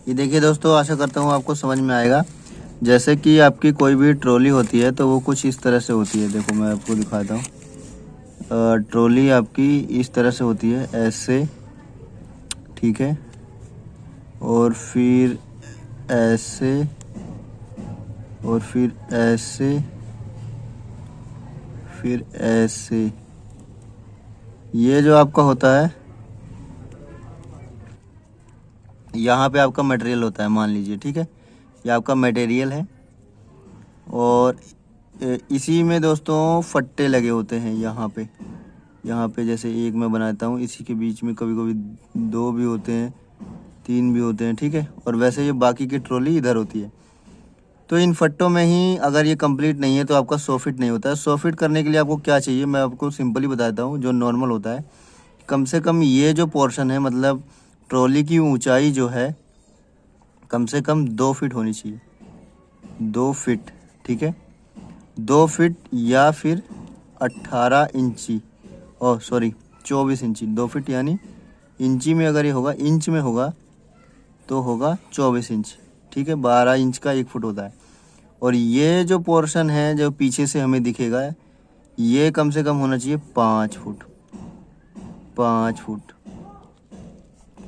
ये देखिए दोस्तों, आशा करता हूँ आपको समझ में आएगा। जैसे कि आपकी कोई भी ट्रॉली होती है तो वो कुछ इस तरह से होती है। देखो मैं आपको दिखाता हूँ। ट्रॉली आपकी इस तरह से होती है, ऐसे, ठीक है। और फिर ऐसे, और फिर ऐसे, फिर ऐसे। ये जो आपका होता है, यहाँ पे आपका मटेरियल होता है, मान लीजिए, ठीक है। ये आपका मटेरियल है और इसी में दोस्तों फट्टे लगे होते हैं यहाँ पे जैसे एक मैं बनाता हूँ, इसी के बीच में कभी कभी 2 भी होते हैं, 3 भी होते हैं, ठीक है। और वैसे ये बाकी की ट्रॉली इधर होती है। तो इन फट्टों में ही अगर ये कंप्लीट नहीं है तो आपका 100 फीट नहीं होता है। 100 फीट करने के लिए आपको क्या चाहिए, मैं आपको सिंपली बताता हूँ। जो नॉर्मल होता है, कम से कम ये जो पोर्शन है, मतलब ट्रॉली की ऊंचाई जो है, कम से कम 2 फीट होनी चाहिए। 2 फीट, ठीक है। 2 फीट या फिर 18 इंची, ओह सॉरी 24 इंची। 2 फीट यानी इंची में अगर ये होगा, इंच में होगा तो होगा 24 इंच, ठीक है। 12 इंच का 1 फुट होता है। और ये जो पोर्शन है जो पीछे से हमें दिखेगा, ये कम से कम होना चाहिए 5 फुट। 5 फुट,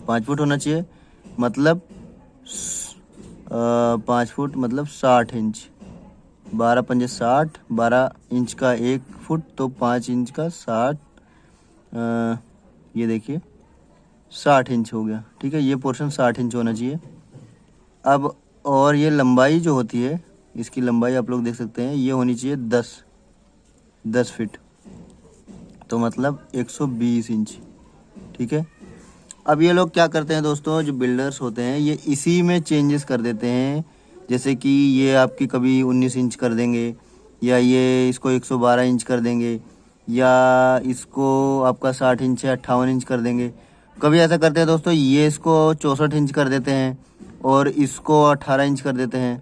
5 फुट होना चाहिए। मतलब 5 फुट मतलब 60 इंच। 12 पंजे 60, 12 इंच का 1 फुट तो 5 इंच का 60। ये देखिए 60 इंच हो गया, ठीक है। ये पोर्शन 60 इंच होना चाहिए। अब और ये लंबाई जो होती है, इसकी लंबाई आप लोग देख सकते हैं, ये होनी चाहिए 10 फीट, तो मतलब 120 इंच, ठीक है। अब ये लोग क्या करते हैं दोस्तों, जो बिल्डर्स होते हैं, ये इसी में चेंजेस कर देते हैं। जैसे कि ये आपकी कभी 19 इंच कर देंगे, या ये इसको 112 इंच कर देंगे, या इसको आपका 60 इंच या 58 इंच कर देंगे। कभी ऐसा करते हैं दोस्तों, ये इसको 64 इंच कर देते हैं और इसको 18 इंच कर देते हैं,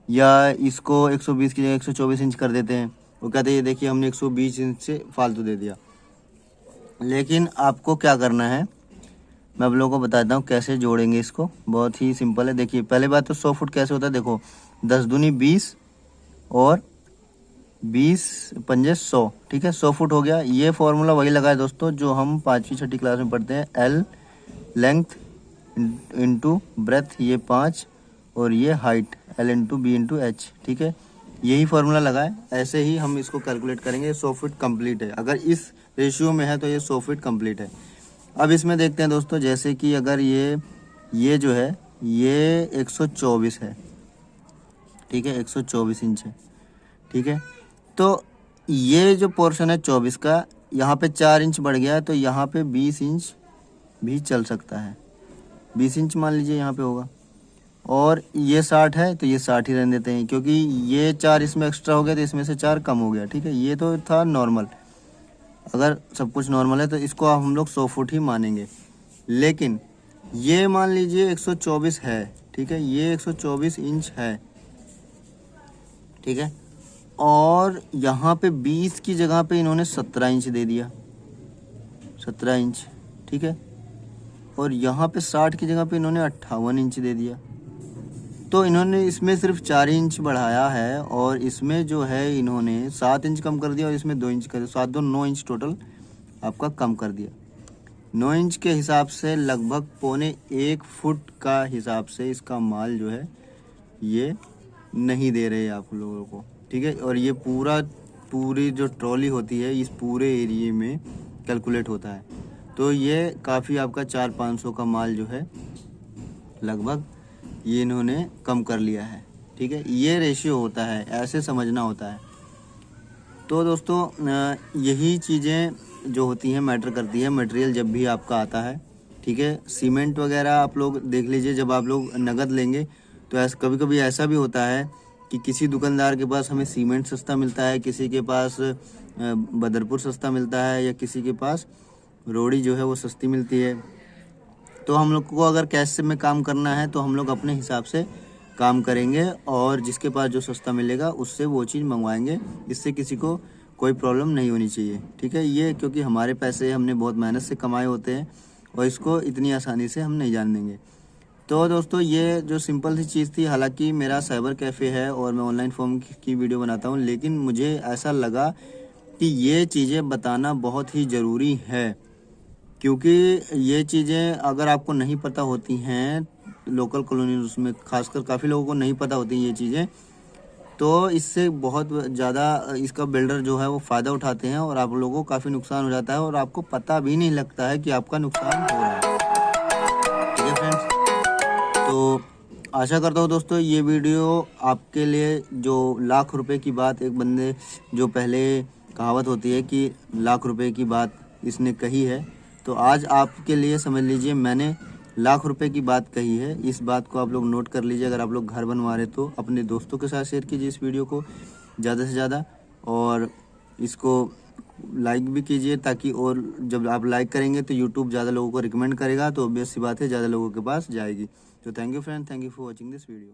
या इसको 120 की जगह 124 इंच कर देते हैं। वो कहते हैं ये देखिए हमने 120 इंच से फालतू दे दिया। लेकिन आपको क्या करना है, मैं आप लोगों को बताता हूँ कैसे जोड़ेंगे इसको। बहुत ही सिंपल है। देखिए पहले बात तो 100 फुट कैसे होता है, देखो 10 दूनी 20 और 20 पंजे 100, ठीक है। 100 फुट हो गया। ये फॉर्मूला वही लगा है दोस्तों जो हम 5वीं 6ठी क्लास में पढ़ते हैं। एल लेंथ इंटू ब्रेथ, ये 5, और ये height L into B into H, ठीक है। यही फार्मूला लगा है। ऐसे ही हम इसको कैलकुलेट करेंगे। 100 फीट कंप्लीट है, अगर इस रेशियो में है तो ये 100 फीट कंप्लीट है। अब इसमें देखते हैं दोस्तों, जैसे कि अगर ये जो है ये 124 है, ठीक है, 124 इंच है, ठीक है। तो ये जो पोर्शन है 24 का, यहाँ पे 4 इंच बढ़ गया है, तो यहाँ पे 20 इंच भी चल सकता है। 20 इंच मान लीजिए यहाँ पे होगा। और ये 60 है तो ये 60 ही रहने देते हैं, क्योंकि ये 4 इसमें एक्स्ट्रा हो गया तो इसमें से 4 कम हो गया, ठीक है। ये तो था नॉर्मल। अगर सब कुछ नॉर्मल है तो इसको हम लोग 100 फुट ही मानेंगे। लेकिन ये मान लीजिए 124 है, ठीक है, ये 124 इंच है, ठीक है। और यहाँ पे 20 की जगह पे इन्होंने 17 इंच दे दिया, 17 इंच, ठीक है। और यहाँ पे 60 की जगह पे इन्होंने 58 इंच दे दिया। तो इन्होंने इसमें सिर्फ 4 इंच बढ़ाया है, और इसमें जो है इन्होंने 7 इंच कम कर दिया, और इसमें 2 इंच कर दिया। 7 2 9 इंच टोटल आपका कम कर दिया। 9 इंच के हिसाब से लगभग 1.25 फुट का हिसाब से इसका माल जो है ये नहीं दे रहे आप लोगों को, ठीक है। और ये पूरी जो ट्रॉली होती है इस पूरे एरिए में कैलकुलेट होता है। तो ये काफ़ी आपका 400-500 का माल जो है लगभग ये इन्होंने कम कर लिया है, ठीक है। ये रेशियो होता है, ऐसे समझना होता है। तो दोस्तों यही चीज़ें जो होती हैं मैटर करती है। मटेरियल जब भी आपका आता है, ठीक है, सीमेंट वगैरह आप लोग देख लीजिए, जब आप लोग नगद लेंगे तो ऐसा कभी कभी ऐसा भी होता है कि किसी दुकानदार के पास हमें सीमेंट सस्ता मिलता है, किसी के पास बदरपुर सस्ता मिलता है, या किसी के पास रोड़ी जो है वो सस्ती मिलती है। तो हम लोग को अगर कैश में काम करना है तो हम लोग अपने हिसाब से काम करेंगे, और जिसके पास जो सस्ता मिलेगा उससे वो चीज़ मंगवाएंगे। इससे किसी को कोई प्रॉब्लम नहीं होनी चाहिए, ठीक है। ये क्योंकि हमारे पैसे हमने बहुत मेहनत से कमाए होते हैं, और इसको इतनी आसानी से हम नहीं जान देंगे। तो दोस्तों ये जो सिंपल सी चीज़ थी, हालांकि मेरा साइबर कैफ़े है और मैं ऑनलाइन फॉर्म की वीडियो बनाता हूँ, लेकिन मुझे ऐसा लगा कि ये चीज़ें बताना बहुत ही ज़रूरी है, क्योंकि ये चीज़ें अगर आपको नहीं पता होती हैं लोकल कॉलोनी उसमें खासकर काफ़ी लोगों को नहीं पता होती ये चीज़ें, तो इससे बहुत ज़्यादा इसका बिल्डर जो है वो फ़ायदा उठाते हैं और आप लोगों को काफ़ी नुकसान हो जाता है और आपको पता भी नहीं लगता है कि आपका नुकसान हो रहा है। ठीक है फ्रेंड्स, तो आशा करता हूँ दोस्तों ये वीडियो आपके लिए, जो लाख रुपए की बात एक बंदे, जो पहले कहावत होती है कि लाख रुपए की बात इसने कही है, तो आज आपके लिए समझ लीजिए मैंने लाख रुपए की बात कही है। इस बात को आप लोग नोट कर लीजिए। अगर आप लोग घर बनवा रहे तो अपने दोस्तों के साथ शेयर कीजिए इस वीडियो को ज़्यादा से ज़्यादा, और इसको लाइक भी कीजिए, ताकि और जब आप लाइक करेंगे तो यूट्यूब ज़्यादा लोगों को रिकमेंड करेगा, तो ऑब्वियस सी बात है ज़्यादा लोगों के पास जाएगी। तो thank you friend, thank you for watching this video.